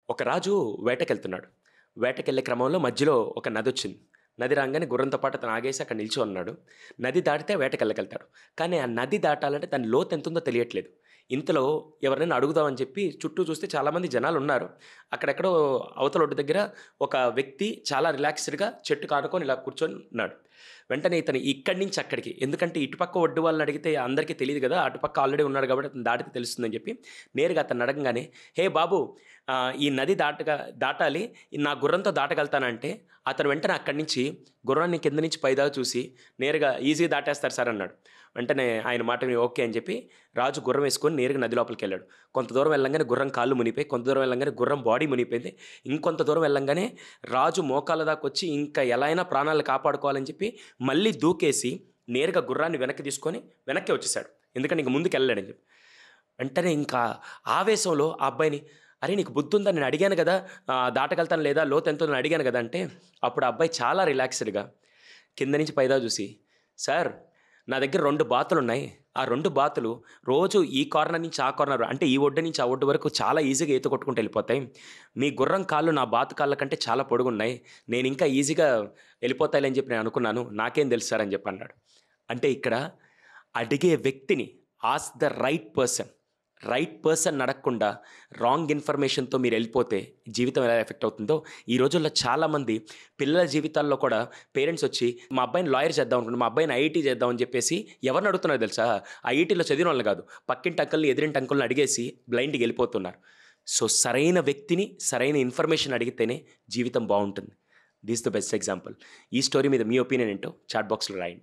ఒక రాజు వేటకెళ్తున్నాడు. వేటకెళ్ళే క్రమంలో మధ్యలో ఒక నదొచ్చింది. నది రాంగానే గుర్రంతో పాటు అతను ఆగేసి అక్కడ నిల్చొనున్నాడు. నది దాటితే వేటకెళ్ళగలుగుతాడు. కానీ ఆ నది దాటాలంటే దాని లోతు ఎంతుందో తెలియట్లేదు. ఇంతలో ఎవరినైనా అడుగుదామని చెప్పి చుట్టూ చూస్తే చాలామంది జనాలున్నారు. అక్కడెక్కడో అవతల ఒడ్డు దగ్గర ఒక వ్యక్తి చాలా రిలాక్స్‌డ్‌గా చెట్టుకి ఆనుకొని ఇలా కూర్చొని ఉన్నాడు. వెంటనే ఇతను ఇక్కడి నుంచి అక్కడికి ఎందుకంటే ఇటుపక్క ఒడ్డు వాళ్ళని అడిగితే అందరికీ తెలీదు గదా! అటుపక్క ఆల్రెడీ ఉన్నాడు కాబట్టి అతను దాటితే తెలుస్తుందని చెప్పి నేరుగా అతన్ని అడగంగానే, "హే బాబు ఈ నది దాటాలి. నా గుర్రంతో దాటగలుగుతానంటే అతను వెంటనే అక్కడి నుంచి గుర్రాన్ని కింద నుంచి పైదాకా చూసి నేరుగా ఈజీగా దాటేస్తారు సార్ అన్నాడు. వెంటనే ఆయన మాట విని ఓకే అని చెప్పి రాజు గుర్రం వేసుకొని నేరుగా నది లోపలికెళ్ళాడు. కొంత దూరం వెళ్ళంగానే గుర్రం కాళ్ళు మునిగిపోయి, కొంత దూరం వెళ్ళంగానే గుర్రం బాడీ మునిగిపోయింది. ఇంకొంత దూరం వెళ్ళంగానే రాజు మోకాళ్ళ దాకొచ్చి ఇంకా ఎలా అయినా ప్రాణాలు కాపాడుకోవాలని చెప్పి మళ్ళీ దూకేసి నేరుగా గుర్రాన్ని వెనక్కి తీసుకొని వెనక్కే వచ్చేసాడు. ఎందుకంటే ఇంక ముందుకెళ్ళలేడని చెప్పి. వెంటనే ఇంకా ఆవేశంలో ఆ అబ్బాయిని, "అరే! నీకు బుద్ధుందా? నేను అడిగాను గదా! దాటగలుగుతాను లేదా? లోతెంతో నేను అడిగాను గదా!" అంటే అప్పుడు ఆ అబ్బాయి చాలా రిలాక్స్‌డ్‌గా కింద నుంచి పైదాకా చూసి, "సార్ నా దగ్గర 2 బాతులున్నాయి. ఆ 2 బాతులు రోజు ఈ కార్నర్ నుంచి ఆ కార్నర్ అంటే ఈ ఒడ్డు నుంచి ఆ ఒడ్డు వరకు చాలా ఈజీగా ఈత కొట్టుకుంటూ ఎళ్ళిపోతాయి. మీ గుర్రం కాళ్ళు నా బాతు కాళ్ళ కంటే చాలా పొడుగున్నాయి. నేనింకా ఈజీగా ఎళ్ళిపోతాయిలే అని చెప్పి నేను అనుకున్నాను. నాకేం తెలుసు సార్" అని చెప్పి అన్నాడు. అంటే ఇక్కడ అడిగే వ్యక్తిని ఆస్క్ ద రైట్ పర్సన్ అడగకుండా రాంగ్ ఇన్ఫర్మేషన్‌తో మీరెళ్ళిపోతే జీవితం ఎలా ఎఫెక్ట్ అవుతుందో, ఈ రోజుల్లో చాలామంది పిల్లల జీవితాల్లో కూడా పేరెంట్స్ వచ్చి, "మా అబ్బాయిని లాయర్ చేద్దాం అనుకుంటున్నాం. మా అబ్బాయిని ఐఐటీ చేద్దాం" అని చెప్పేసి ఎవరిని అడుగుతున్నారో తెలుసా? ఐఐటీలో చదివినోళ్ళని కాదు. పక్కింటి అంకల్‌ని, ఎదురింటి అంకుల్‌ని అడిగేసి బ్లైండ్‌గా ఎళ్ళిపోతున్నారు. సో, సరైన వ్యక్తిని, సరైన ఇన్ఫర్మేషన్ అడిగితేనే జీవితం బావుంటుంది. This the best example. ఈ స్టోరీ మీద మీ ఒపీనియన్ ఏంటో చాట్ బాక్స్‌లో రాయండి.